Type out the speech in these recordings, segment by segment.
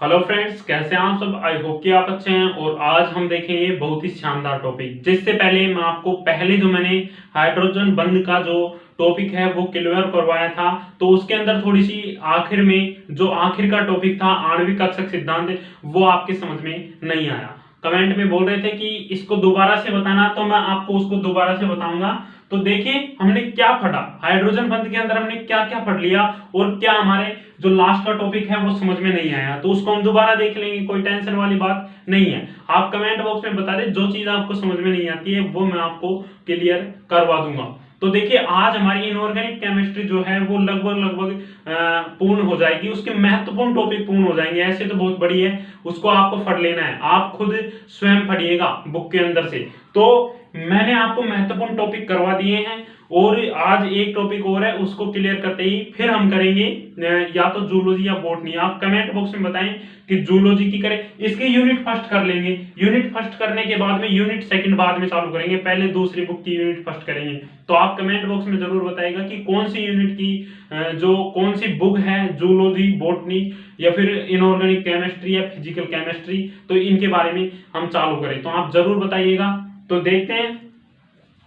Hello friends, कैसे हैं आप सब। आई होप कि आप अच्छे हैं। और आज हम देखेंगे बहुत ही शानदार टॉपिक। जिससे पहले मैं आपको पहले जो मैंने हाइड्रोजन बंद का जो टॉपिक है वो क्लियर करवाया था, तो उसके अंदर थोड़ी सी आखिर में जो आखिर का टॉपिक था आणविक कक्षक सिद्धांत, वो आपके समझ में नहीं आया। कमेंट में बोल रहे थे कि इसको दोबारा से बताना, तो मैं आपको उसको दोबारा से बताऊंगा। तो देखिए हमने क्या पढ़ा हाइड्रोजन बंद के अंदर, हमने क्या क्या पढ़ लिया और क्या हमारे जो लास्ट का टॉपिक है वो समझ में नहीं आया, तो उसको हम दोबारा देख लेंगे। कोई टेंशन वाली बात नहीं है। आप कमेंट बॉक्स में बता दें, जो चीज आपको समझ में नहीं आती है वो मैं आपको क्लियर करवा दूंगा। तो देखिए आज हमारी इनऑर्गेनिक केमिस्ट्री जो है वो लगभग लगभग पूर्ण हो जाएगी। उसके महत्वपूर्ण टॉपिक पूर्ण हो जाएंगे। ऐसे तो बहुत बड़ी है, उसको आपको पढ़ लेना है। आप खुद स्वयं पढ़िएगा बुक के अंदर से। तो मैंने आपको महत्वपूर्ण टॉपिक करवा दिए हैं और आज एक टॉपिक और है, उसको क्लियर करते ही फिर हम करेंगे या तो जूलॉजी या बॉटनी। आप कमेंट बॉक्स में बताएं कि जूलॉजी की करें, इसके यूनिट फर्स्ट कर लेंगे। यूनिट फर्स्ट करने के बाद में यूनिट सेकंड बाद में चालू करेंगे, पहले दूसरी बुक की यूनिट फर्स्ट करेंगे। तो आप कमेंट बॉक्स में जरूर बताइएगा कि कौन सी यूनिट की जो कौन सी बुक है, जूलॉजी, बॉटनी या फिर इनऑर्गेनिक केमिस्ट्री या फिजिकल केमिस्ट्री, तो इनके बारे में हम चालू करें। तो आप जरूर बताइएगा। तो देखते हैं,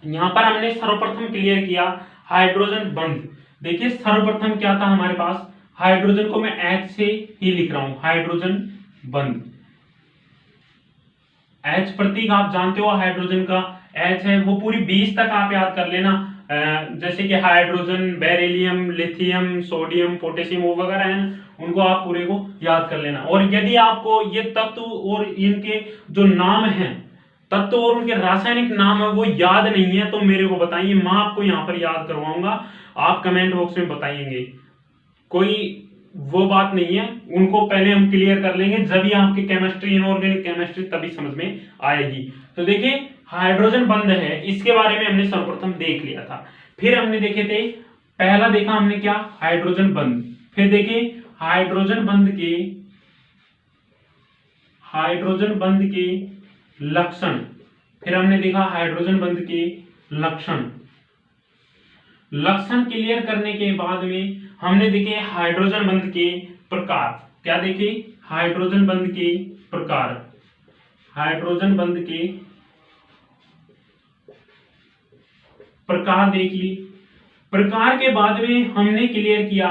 यहां पर हमने सर्वप्रथम क्लियर किया हाइड्रोजन बंद। देखिए सर्वप्रथम क्या था हमारे पास, हाइड्रोजन को मैं एच से ही लिख रहा हूं, हाइड्रोजन बंद। एच प्रतीक आप जानते हो हाइड्रोजन का, एच है वो पूरी 20 तक आप याद कर लेना। जैसे कि hydrogen, beryllium, lithium, sodium, potassium वो वगैरह है ना, उनको आप पूरे को याद कर लेना। और यदि आपको ये तत्व और इनके जो नाम हैं, तत्व और उनके रासायनिक नाम है वो याद नहीं है, तो मेरे को बताइए, मैं आपको यहाँ पर याद करवाऊंगा। आप कमेंट बॉक्स में बताइएंगे, कोई वो बात नहीं है। उनको पहले हम क्लियर कर लेंगे, जब ही आपकी केमिस्ट्री, इनऑर्गेनिक केमिस्ट्री तभी समझ में आएगी। तो देखिए हाइड्रोजन बंद है, इसके बारे में हमने सर्वप्रथम देख लिया था। फिर हमने देखे थे, पहला देखा हमने क्या, हाइड्रोजन बंद। फिर देखिए हाइड्रोजन बंद के, हाइड्रोजन बंद के लक्षण। फिर हमने देखा हाइड्रोजन बंद के लक्षण। लक्षण क्लियर करने के बाद में हमने देखे हाइड्रोजन बंध के प्रकार। क्या देखे, हाइड्रोजन बंध के प्रकार। हाइड्रोजन बंध के प्रकार देख ली। प्रकार के बाद में हमने क्लियर किया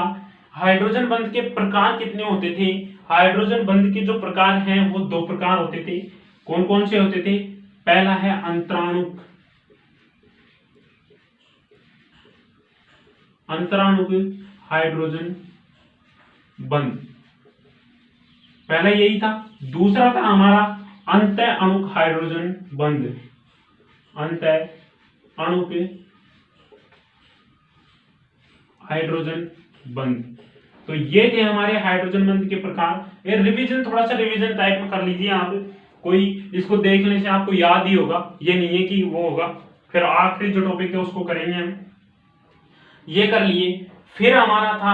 हाइड्रोजन बंध के प्रकार कितने होते थे। हाइड्रोजन बंध के जो प्रकार हैं वो दो प्रकार होते थे। कौन कौन से होते थे, पहला है अंतराणुक, अंतराणुक हाइड्रोजन बंध, पहला यही था। दूसरा था हमारा अंतः अणुक हाइड्रोजन बंध, अंतः अणुक हाइड्रोजन बंध। तो ये थे हमारे हाइड्रोजन बंध के प्रकार। ये रिवीजन, थोड़ा सा रिवीजन टाइप में कर लीजिए आप। कोई इसको देखने से आपको याद ही होगा, ये नहीं है कि वो होगा। फिर आखिरी जो टॉपिक है उसको करेंगे हम, ये कर लिए। फिर हमारा था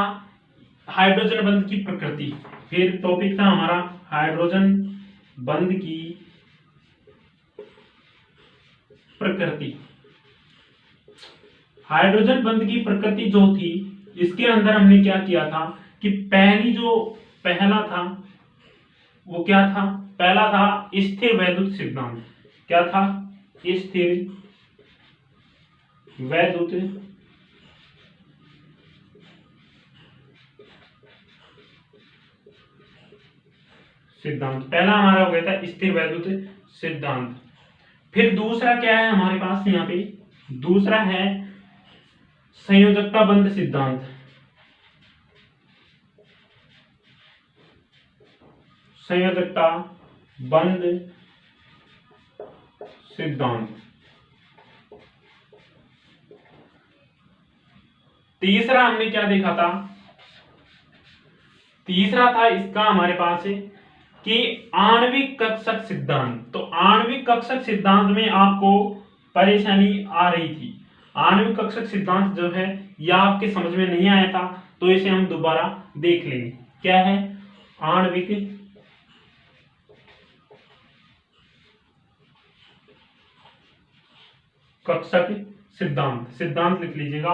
हाइड्रोजन बंध की प्रकृति। फिर टॉपिक था हमारा हाइड्रोजन बंध की प्रकृति। हाइड्रोजन बंध की प्रकृति जो थी, इसके अंदर हमने क्या किया था कि पहली जो पहला था वो क्या था, पहला था स्थिर वैद्युत सिद्धांत। क्या था, स्थिर वैद्युत सिद्धांत, पहला हमारा हो गया था स्थिर वैद्युत सिद्धांत। फिर दूसरा क्या है हमारे पास यहाँ पे, दूसरा है संयोजकता बंध सिद्धांत। संयोजकता बंध सिद्धांत। तीसरा हमने क्या देखा था, तीसरा था इसका हमारे पास है कि आणविक कक्षक सिद्धांत। तो आणविक कक्षक सिद्धांत में आपको परेशानी आ रही थी। आणविक कक्षक सिद्धांत जो है यह आपके समझ में नहीं आया था, तो इसे हम दोबारा देख लेंगे। क्या है आणविक कक्षक सिद्धांत, सिद्धांत लिख लीजिएगा।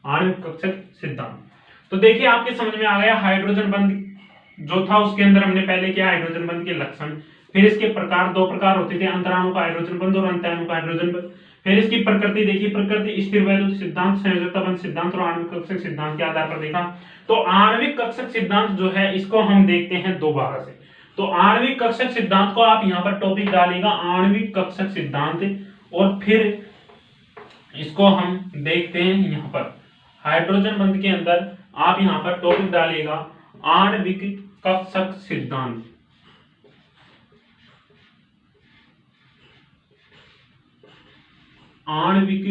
आणविक कक्षक सिद्धांत। तो देखिए आपके समझ में आ गया हाइड्रोजन बंध जो था उसके अंदर हमने पहले किया हाइड्रोजन बंध के लक्षण, फिर इसके प्रकार, दो प्रकार होते थे, अंतराणु का हाइड्रोजन बंध और अंतःअणु का हाइड्रोजन बंध। फिर इसकी प्रकृति देखी, प्रकृति स्थिर वैद्युत सिद्धांत, संयोजकता बंध सिद्धांत और आणविक कक्षक सिद्धांत के आधार पर देखा। तो आणविक कक्षक सिद्धांत जो है इसको हम देखते हैं दोबारा से। तो आणविक कक्षक सिद्धांत को आप यहाँ पर टॉपिक डालेगा आणविक कक्षक सिद्धांत, और फिर इसको हम देखते हैं यहाँ पर हाइड्रोजन बंध के अंदर आप यहाँ पर टॉपिक डालेगा आणविक कक्षक सिद्धांत। आणविक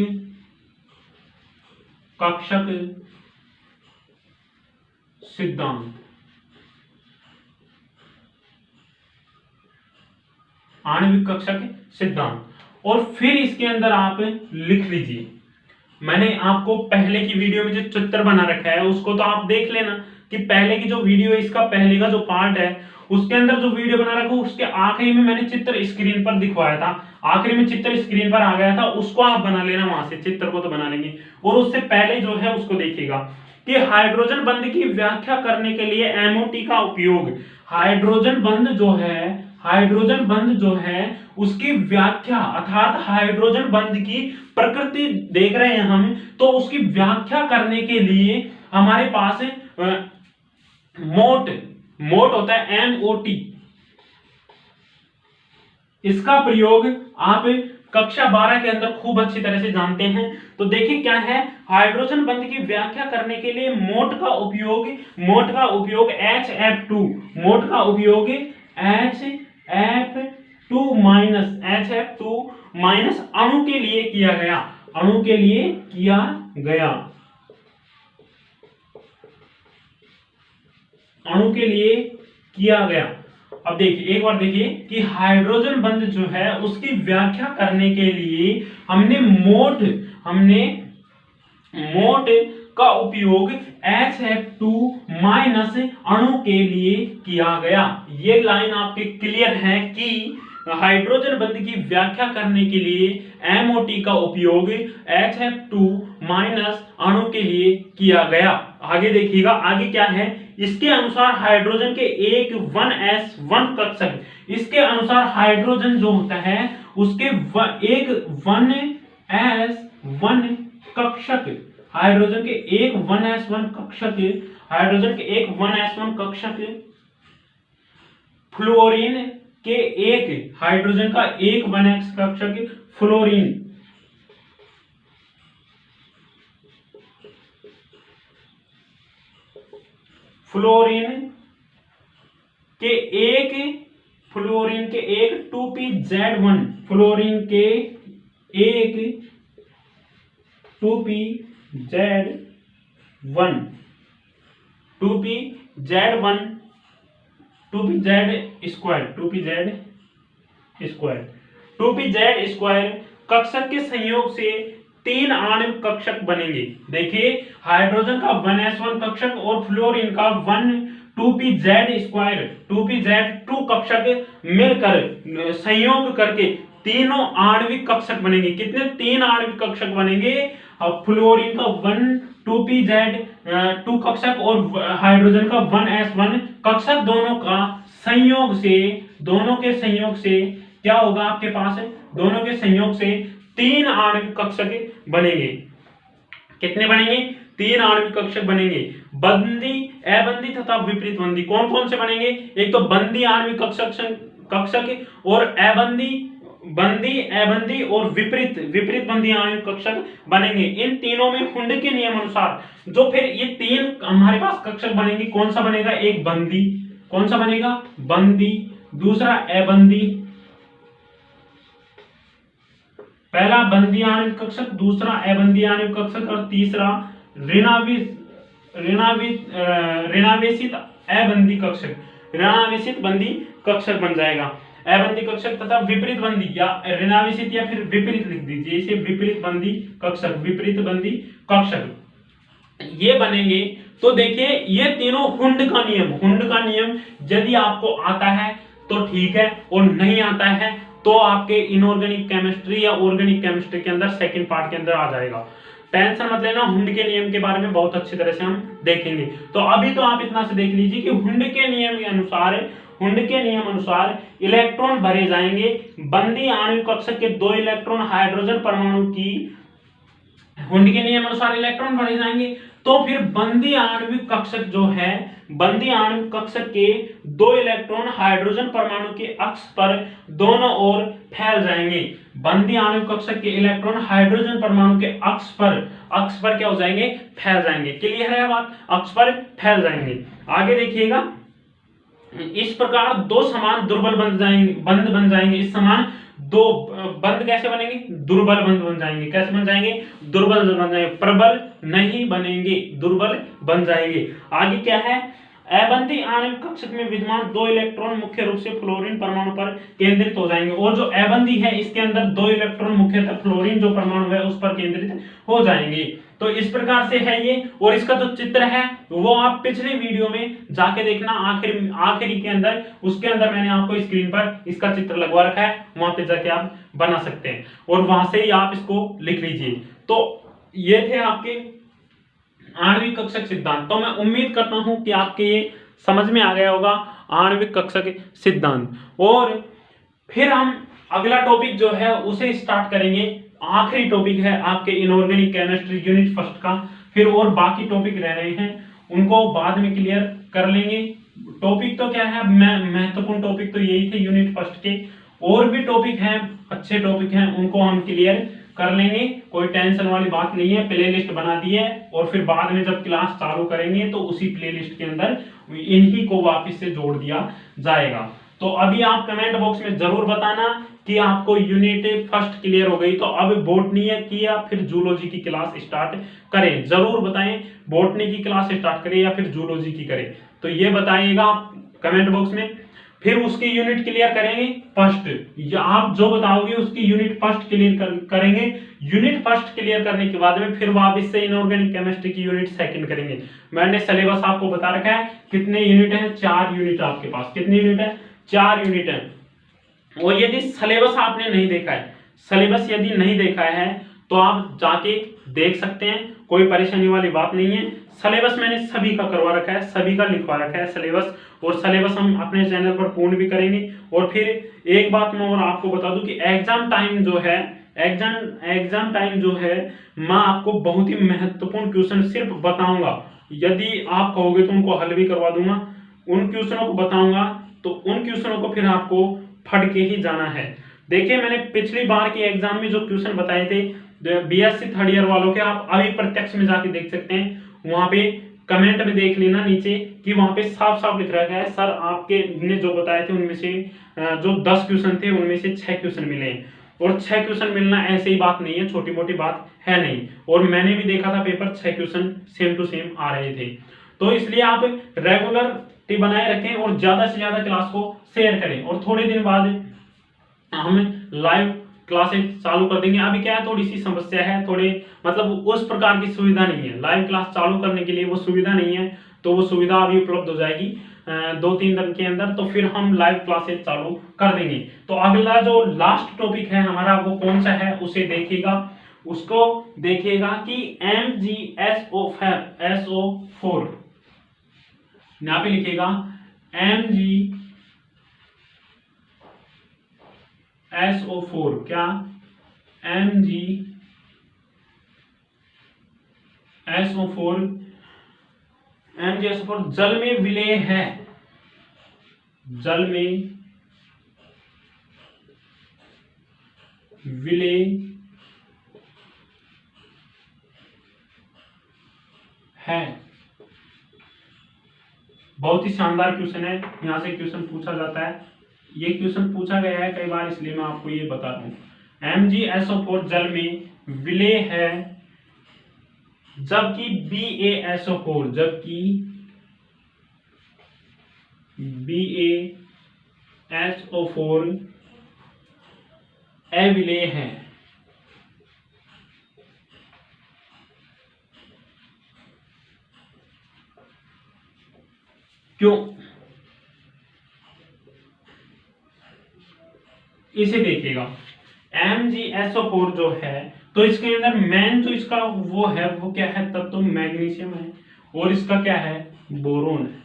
कक्षक सिद्धांत, आणविक कक्षक सिद्धांत। और फिर इसके अंदर आप लिख लीजिए, मैंने आपको पहले की वीडियो में जो चित्र बना रखा है उसको तो आप देख लेना कि पहले की जो वीडियो है इसका पहले का जो पार्ट है उसके अंदर जो वीडियो बना रखा है उसके आखिरी में मैंने चित्र स्क्रीन पर दिखवाया था, आखिरी में चित्र स्क्रीन पर आ गया था, उसको आप बना लेना वहां से, चित्र को तो बना लेंगे। और उससे पहले जो है उसको देखिएगा कि हाइड्रोजन बंध की व्याख्या करने के लिए एमओटी का उपयोग, हाइड्रोजन बंध जो है उसकी व्याख्या अर्थात हाइड्रोजन बंध की प्रकृति देख रहे हैं हम, तो उसकी व्याख्या करने के लिए हमारे पास मोट होता है MOT, इसका प्रयोग आप कक्षा 12 के अंदर खूब अच्छी तरह से जानते हैं। तो देखिए क्या है, हाइड्रोजन बंध की व्याख्या करने के लिए मोट का उपयोग HF2, मोट का उपयोग HF2 माइनस अणु के लिए किया गया। अब देखिए एक बार देखिए कि हाइड्रोजन बंध जो है उसकी व्याख्या करने के लिए हमने मोट का उपयोग HF2 माइनस अणु के लिए किया गया। ये लाइन आपके क्लियर है कि हाइड्रोजन बंध की व्याख्या करने के लिए MOT का उपयोग HF2 माइनस अणु के लिए किया गया। आगे देखिएगा, आगे क्या है, इसके अनुसार हाइड्रोजन के एक 1s1 कक्षक, इसके अनुसार हाइड्रोजन जो होता है उसके एक 1s1 कक्षक, हाइड्रोजन के एक 1s1 कक्षक फ्लोरीन के एक, हाइड्रोजन का एक 1s कक्षक फ्लोरीन के एक 2pz1, फ्लोरीन के एक 2pz1 2pz कक्षक के संयोग से 3 आणविक कक्षक बनेंगे। देखिए हाइड्रोजन का 1s1 कक्षक और फ्लोरीन का 2pz2 कक्षक मिलकर संयोग करके तीनों आणविक कक्षक बनेंगे। कितने? 3 आणविक कक्षक बनेंगे। अब फ्लोरीन का 2pz2 कक्षक और हाइड्रोजन का 1s1 कक्षक, दोनों के संयोग से क्या होगा आपके पास? दोनों के संयोग से 3 आणविक कक्षक बनेंगे। कितने बनेंगे? 3 आणविक कक्षक बनेंगे। बंदी, अबंदी तथा विपरीत बंदी कौन कौन से बनेंगे? एक तो बंदी आणविक कक्षक और अबंदी और विपरीत बंदी आणविक कक्षक बनेंगे। इन तीनों में हुंड के नियम अनुसार जो फिर ये 3 हमारे पास कक्षक बनेंगे, कौन सा बनेगा? एक बंदी, कौन सा बनेगा? बंदी, दूसरा अबंदी, पहला बंदी आणविक कक्षक, दूसरा अबंदी आणविक कक्षक और तीसरा ऋणावेशित अबंदी कक्षक, ऋणावेशित बंदी कक्षक बन जाएगा। अबंदी कक्षक तथा विपरीत बंदी या ऋणावेशित या फिर विपरीत लिख दीजिए इसे, विपरीत बंदी कक्षक ये बनेंगे। तो देखिए ये तीनों हुंड का नियम यदि आपको आता है तो ठीक है, और नहीं आता है तो आपके इनऑर्गेनिक केमिस्ट्री या ऑर्गेनिक केमिस्ट्री के अंदर सेकंड पार्ट के अंदर आ जाएगा। टेंशन मत लेना, हुंड के नियम के बारे में बहुत अच्छी तरह से हम देखेंगे। तो अभी तो आप इतना से देख लीजिए कि हुंड के नियम के अनुसार, हुंड के नियम अनुसार इलेक्ट्रॉन भरे जाएंगे बंदी आणविक कक्षक के 2 इलेक्ट्रॉन हाइड्रोजन परमाणु की, हुंड के नियम अनुसार इलेक्ट्रॉन भरे जाएंगे, तो फिर बंदी आणविक कक्षक जो है, बंदी आणविक कक्षक के 2 इलेक्ट्रॉन हाइड्रोजन परमाणु के अक्ष पर दोनों ओर फैल जाएंगे। बंदी आणविक कक्षक के इलेक्ट्रॉन हाइड्रोजन परमाणु के अक्ष पर क्या हो जाएंगे, फैल जाएंगे। क्लियर है बात, अक्ष पर फैल जाएंगे। आगे देखिएगा, इस प्रकार दो समान दुर्बल बंध बन जाएंगे। इस समान दो बंध कैसे बनेंगे, दुर्बल बंध बन जाएंगे। कैसे बन जाएंगे, दुर्बल बन जाएंगे, प्रबल नहीं बनेंगे, दुर्बल बन जाएंगे। आगे क्या है, अबंधी आणविक कक्षक में विद्यमान 2 इलेक्ट्रॉन मुख्य रूप से फ्लोरीन परमाणु पर केंद्रित हो जाएंगे। और जो अबंधी है इसके अंदर 2 इलेक्ट्रॉन मुख्यतः फ्लोरीन जो परमाणु है उस पर केंद्रित हो जाएंगे। तो इस प्रकार से है ये। और इसका जो चित्र है वो आप पिछले वीडियो में जाके देखना, आखिरी के अंदर, उसके अंदर मैंने आपको स्क्रीन पर इसका चित्र लगवा रखा है, वहां पे जाके आप बना सकते हैं और वहां से ही आप इसको लिख लीजिए। तो ये थे आपके आणविक कक्षक सिद्धांत। तो मैं उम्मीद करता हूं कि आपके ये समझ में आ गया होगा आणविक कक्षक सिद्धांत। और फिर हम अगला टॉपिक जो है उसे स्टार्ट करेंगे। आखिरी टॉपिक है आपके इनऑर्गेनिक केमिस्ट्री यूनिट फर्स्ट का। फिर और बाकी टॉपिक रह रहे हैं उनको बाद में क्लियर कर लेंगे। टॉपिक तो क्या है, महत्वपूर्ण टॉपिक तो यही थे यूनिट फर्स्ट के। और भी टॉपिक हैं, अच्छे टॉपिक हैं, उनको हम क्लियर कर लेंगे, कोई टेंशन वाली बात नहीं है। प्लेलिस्ट बना दी है और फिर बाद में जब क्लास चालू करेंगे तो उसी प्लेलिस्ट के अंदर इन्हीं को वापस से जोड़ दिया जाएगा। तो अभी आप कमेंट बॉक्स में जरूर बताना कि आपको यूनिट फर्स्ट क्लियर हो गई। तो अब बॉटनी की या फिर जूलॉजी की क्लास स्टार्ट करें, जरूर बताएं बॉटनी की क्लास स्टार्ट करें या फिर जूलॉजी की करें, तो ये बताइएगा आप कमेंट बॉक्स में। फिर उसकी यूनिट क्लियर करेंगे फर्स्ट, या आप जो बताओगे उसकी यूनिट फर्स्ट क्लियर करेंगे। यूनिट फर्स्ट क्लियर करने के बाद में फिर वापस से इनऑर्गेनिक केमिस्ट्री की यूनिट सेकंड करेंगे। मैंने सिलेबस आपको बता रखा है, कितने यूनिट है, 4 यूनिट आपके पास। कितनी यूनिट है, 4 यूनिट है। और यदि सिलेबस आपने नहीं देखा है, सिलेबस यदि नहीं देखा है तो आप जाके देख सकते हैं, कोई परेशानी वाली बात नहीं है। सिलेबस मैंने सभी का करवा रखा है, सभी का लिखवा रखा है सिलेबस, और सिलेबस हम अपने चैनल पर पूर्ण भी करेंगे। और फिर एक बात मैं और आपको बता दूं कि एग्जाम टाइम जो है, एग्जाम टाइम जो है, मैं आपको बहुत ही महत्वपूर्ण क्वेश्चन सिर्फ बताऊंगा। यदि आप कहोगे तो उनको हल भी करवा दूंगा। उन क्वेश्चनों को बताऊंगा तो उन क्वेश्चनों को फिर आपको फट के ही जाना है। देखिए मैंने पिछली बार के एग्जाम में जो क्वेश्चन बताए थे बीएससी थर्ड ईयर वालों के, आप अभी प्रत्यक्ष में जाके देख सकते हैं। वहां पे कमेंट में देख लेना नीचे कि वहां पे साफ साफ लिख रखा है, सर आपके ने जो बताए थे उनमें से जो 10 क्वेश्चन थे उनमें से 6 क्वेश्चन मिले। और 6 क्वेश्चन मिलना ऐसे ही बात नहीं है, छोटी मोटी बात है नहीं। और मैंने भी देखा था paper, 6 question same to same आ रहे थे। तो इसलिए आप रेगुलरिटी बनाए रखें और ज्यादा से ज्यादा क्लास को शेयर करें। और थोड़े दिन बाद हम लाइव क्लासेस चालू कर देंगे। अभी क्या है, थोड़ी सी समस्या है, थोड़े मतलब उस प्रकार की सुविधा नहीं है, लाइव क्लास चालू करने के लिए वो सुविधा नहीं है। तो वो सुविधा अभी उपलब्ध हो जाएगी 2-3 दिन के अंदर, तो फिर हम लाइव क्लासेस चालू कर देंगे। तो अगला जो लास्ट टॉपिक है हमारा वो कौन सा है उसे देखिएगा, उसको देखिएगा कि MgSO4, यहाँ पे लिखिएगा MgSO4, क्या MgSO4 जल में विलेय है, जल में विलेय है। बहुत ही शानदार क्वेश्चन है, यहां से क्वेश्चन पूछा जाता है, ये क्वेश्चन पूछा गया है कई बार, इसलिए मैं आपको ये बता रहा हूं। MgSO4 जल में विलेय है जबकि BaSO4 अविलेय है। क्यों, इसे देखिएगा। MgSO4 जो है तो इसके अंदर मेन जो इसका वो है वो क्या है, तत्व मैग्नीशियम है और इसका क्या है, बोरोन है।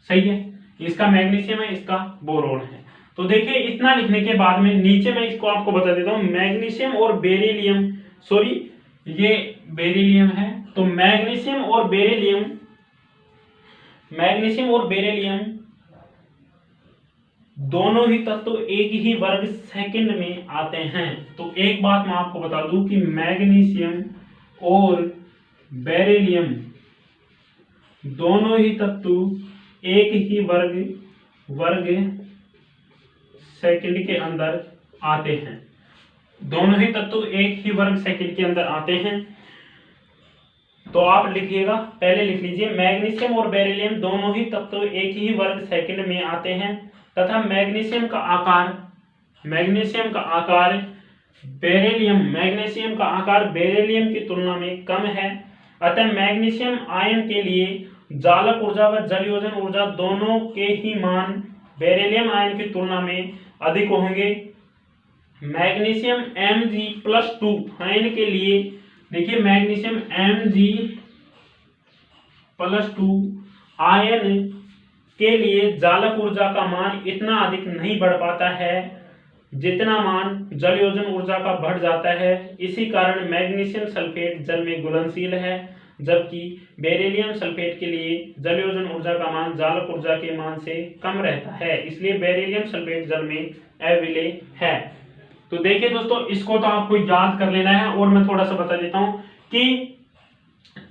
सही है, इसका मैग्नीशियम है, इसका बोरोन है। तो देखिए इतना लिखने के बाद में नीचे मैं इसको आपको बता देता हूं, मैग्नीशियम और बेरिलियम, सॉरी ये बेरिलियम है, तो मैग्नीशियम और बेरिलियम, मैग्नीशियम और बेरिलियम दोनों ही तत्व एक ही वर्ग सेकंड में आते हैं। तो एक बात मैं आपको बता दूं कि मैग्नीशियम और बेरिलियम दोनों ही तत्व एक ही वर्ग सेकंड के अंदर आते हैं। दोनों ही तत्व एक ही वर्ग सेकंड के अंदर आते हैं। तो आप लिखिएगा, पहले लिख लीजिए, मैग्नीशियम और बेरिलियम दोनों ही तत्व एक ही वर्ग सेकंड में आते हैं तथा मैग्नीशियम का आकार बेरिलियम की तुलना में कम है। अतः मैग्नीशियम आयन के लिए जालक ऊर्जा व जलयोजन ऊर्जा दोनों के ही मान बेरिलियम आयन की तुलना में अधिक होंगे। मैग्नीशियम Mg+2 आयन के लिए, देखिए मैग्नीशियम Mg+2 आयन के लिए जालक ऊर्जा का मान इतना अधिक नहीं बढ़ पाता है जितना मान जलयोजन ऊर्जा का बढ़ जाता है। इसी कारण मैग्नीशियम सल्फेट जल में घुलनशील है, जबकि बेरिलियम सल्फेट के लिए जलयोजन ऊर्जा का मान जालक ऊर्जा के मान से कम रहता है, इसलिए बेरिलियम सल्फेट जल में अविलेय है। तो देखिए दोस्तों, इसको तो आपको याद कर लेना है और मैं थोड़ा सा बता देता हूं कि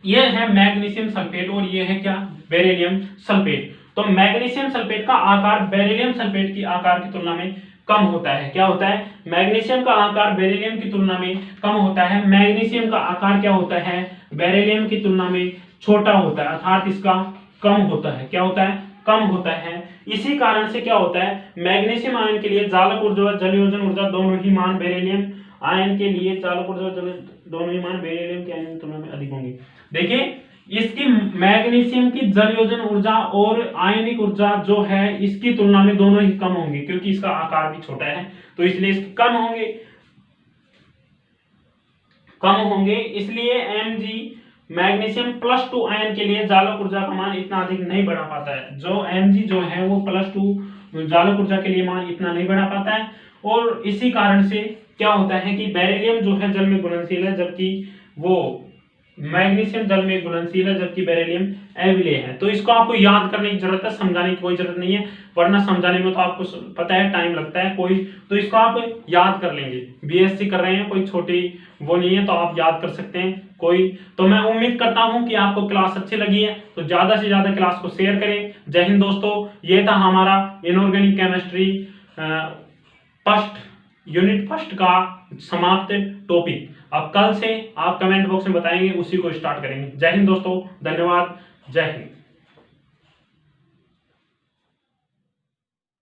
यह है मैग्नीशियम सल्फेट और यह है क्या, बेरिलियम सल्फेट। तो मैग्नीशियम सल्फेट का आकार बेरिलियम सल्फेट की आकार की तुलना में कम होता है। क्या होता है, मैग्नीशियम का आकार बेरिलियम की तुलना में कम होता है। मैग्नीशियम का आकार क्या होता है, बेरिलियम की तुलना में छोटा होता है, अर्थात इसका कम होता है। क्या होता है, कम होता है। इसी कारण से क्या होता है, मैग्नीशियम आयन के लिए जालक ऊर्जा और जलयोजन ऊर्जा दोनों ही मान बेरिलियम आयन के लिए जालक ऊर्जा दोनों ही मान बेरिलियम के आयन की तुलना में अधिक होंगे। देखिए इसकी मैग्नीशियम की जलयोजन ऊर्जा और आयनिक ऊर्जा जो है इसकी तुलना में दोनों ही कम होंगे, क्योंकि इसका आकार भी छोटा है तो इसलिए इसके कम होंगे। इसलिए Mg मैग्नीशियम+2 आयन के लिए जालक ऊर्जा का मान इतना अधिक नहीं बढ़ा पाता है। जो Mg जो है वो +2 जालक ऊर्जा के लिए मान इतना नहीं बढ़ा पाता है। और इसी कारण से क्या होता है कि बेरिलियम जो है जल में घुलनशील है, जबकि वो मैग्नीशियम जल में घुलनशील है, जबकि बेरिलियम अविलेय है। तो इसको आपको याद करने की जरूरत है, समझाने की कोई जरूरत नहीं है, वरना समझाने में तो आपको पता है टाइम लगता है कोई, तो इसको आप याद कर लेंगे। बीएससी कर रहे हैं, कोई छोटी वो नहीं है, तो आप याद कर सकते हैं कोई। तो मैं उम्मीद करता हूं कि आपको क्लास अच्छी लगी है, तो ज्यादा से ज्यादा क्लास को शेयर करें। जय हिंद दोस्तों, ये था हमारा इनऑर्गेनिक केमिस्ट्री यूनिट फर्स्ट का समाप्त टॉपिक। अब कल से आप कमेंट बॉक्स में बताएंगे, उसी को स्टार्ट करेंगे। जय हिंद दोस्तों, धन्यवाद, जय हिंद।